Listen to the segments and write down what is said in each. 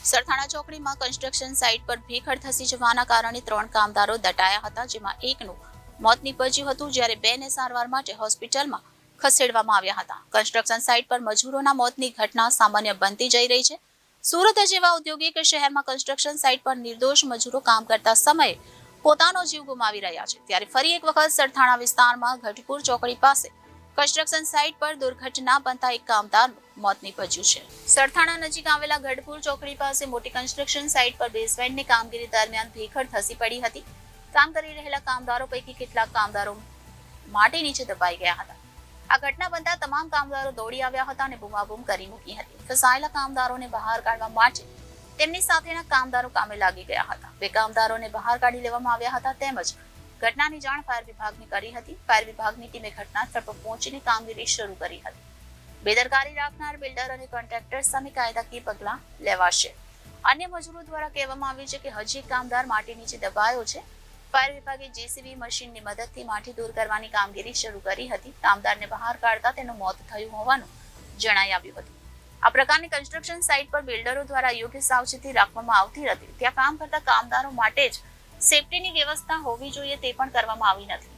Sarthana ચોકડીમાં construction site પર ભેખડ ધસી જવાના કારણે 3 કામદારો દટાયા હતા, જેમાં એકનું મોત નીપજ્યું હતું, જ્યારે 2ને સારવાર માટે હોસ્પિટલમાં ખસેડવામાં આવ્યા હતા. કન્સ્ટ્રક્શન સાઇટ પર મજૂરોના મોતની ઘટના સામાન્ય બનતી જઈ રહી છે. સુરત જેવા ઔદ્યોગિક શહેરમાં કન્સ્ટ્રક્શન સાઇટ પર નિર્દોષ મજૂરો કામ કરતા સમયે પોતાનો જીવ ગુમાવી રહ્યા છે, ત્યારે ફરી એક વખત સરથાણા વિસ્તારમાં ગઢપુર ચોકડી પાસે કન્સ્ટ્રક્શન સાઇટ પર દુર્ઘટના બનતા એક કામદારનું મોત નીપજ્યું છે. સરથાણા નજીક આવેલા ગઢપુર ચોકડી પાસે મોટી કન્સ્ટ્રક્શન સાઇટ પર બેઝમેન્ટની કામગીરી દરમિયાન ભેખડ ધસી પડી હતી. કામ કરી રહેલા કામદારો પૈકી કેટલાક કામદારો માટી નીચે દબાઈ ગયા હતા. આ ઘટના બનતા તમામ કામદારો દોડી આવ્યા હતા અને બૂમાબૂમ કરી મૂકી હતી. ફસાયેલા કામદારોને બહાર કાઢવા માટે તેમની સાથેના કામદારો કામે લાગી ગયા હતા. 2 કામદારોને બહાર કાઢી લેવામાં આવ્યા હતા, તેમજ ઘટનાની જાણ ફાયર વિભાગને કરી હતી. ફાયર વિભાગની ટીમે ઘટના સ્થળ પર પહોંચીને કામગીરી શરૂ કરી હતી. બેદરકારી રાખનાર બિલ્ડર અને કોન્ટ્રાક્ટર સામે કાયદાકીય પગલાં લેવાશે. અન્ય મજૂરો દ્વારા કહેવામાં આવ્યું છે કે હજી એક કામદાર માટી નીચે દબાયો છે. ફાયર વિભાગે જેસીબી મશીનની મદદથી માટી દૂર કરવાની કામગીરી શરૂ કરી હતી. કામદારને બહાર કાઢતા તેનું મોત થયું હોવાનું જણાઈ આવ્યું હતું. આ પ્રકારની કન્સ્ટ્રક્શન સાઇટ પર બિલ્ડરો દ્વારા યોગ્ય સાવચેતી રાખવામાં આવતી હતી. ત્યાં કામ કરતા કામદારો માટે જ સેફટીની વ્યવસ્થા હોવી જોઈએ, તે પણ કરવામાં આવી નથી.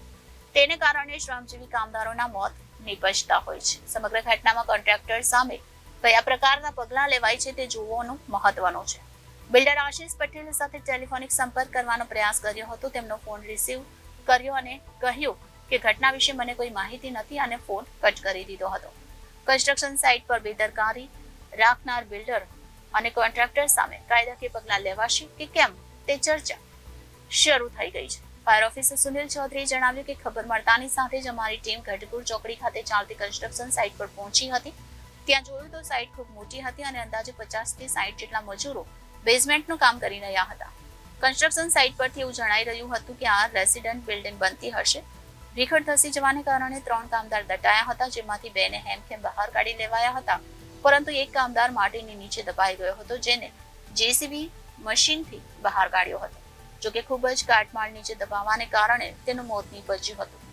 તેને કારણે શ્રમજીવી કામદારોના મોત નીપજતા હોય છે. સમગ્ર ઘટનામાં કોન્ટ્રાક્ટર સામે કયા પ્રકારના પગલાં લેવાય છે તે જોવાનું મહત્વનું છે. બિલ્ડર આશિષ પટેલ સાથે ટેલિફોનિક સંપર્ક કરવાનો પ્રયાસ કર્યો હતો. તેમનો ફોન રિસીવ કર્યો અને કહ્યું કે ઘટના વિશે મને કોઈ માહિતી નથી અને ફોન કટ કરી દીધો હતો. કન્સ્ટ્રક્શન સાઇટ પર બેદરકારી રાખનાર બિલ્ડર અને કોન્ટ્રાક્ટર સામે કાયદાકીય પગલાં લેવાશે કે કેમ તે ચર્ચા શરૂ થઈ ગઈ છે. ફાયર ઓફિસર સુનિલ ચૌધરીએ જણાવ્યું કે ખબર મળતાની સાથે જ અમારી ટીમ ગઢપુર ચોકડી ખાતે ચાલતી કન્સ્ટ્રક્શન સાઇટ પર પહોંચી હતી. ત્યાં જોયું તો સાઇટ ખૂબ મોટી હતી અને અંદાજે 50 થી 60 જેટલા મજૂરો બેઝમેન્ટનું કામ કરી રહ્યા હતા. કન્સ્ટ્રક્શન સાઇટ પરથી એવું જણાઈ રહ્યું હતું કે આ રેસિડન્ટ બિલ્ડિંગ બનતી હશે. ભેખડ ધસી જવાને કારણે 3 કામદાર દટાયા હતા, જેમાંથી 2ને હેમખેમ બહાર કાઢી લેવાયા હતા, પરંતુ એક કામદાર માટીની નીચે દબાઈ ગયો હતો, જેને જેસીબી મશીનથી બહાર કાઢ્યો હતો. જોકે ખૂબ જ કાટમાળ નીચે દબાવવાને કારણે તેનું મોત નીપજ્યું હતું.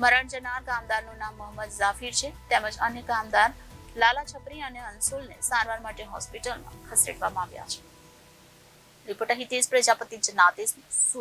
મરણ જનાર કામદારનું નામ મોહમ્મદ ઝાફીર છે, તેમજ અન્ય કામદાર લાલા છપરી અને અંસુલને સારવાર માટે હોસ્પિટલમાં ખસેડવામાં આવ્યા છે. રિપોર્ટર હિતેશ પ્રજાપતિ, જનાદેશ, સુરત.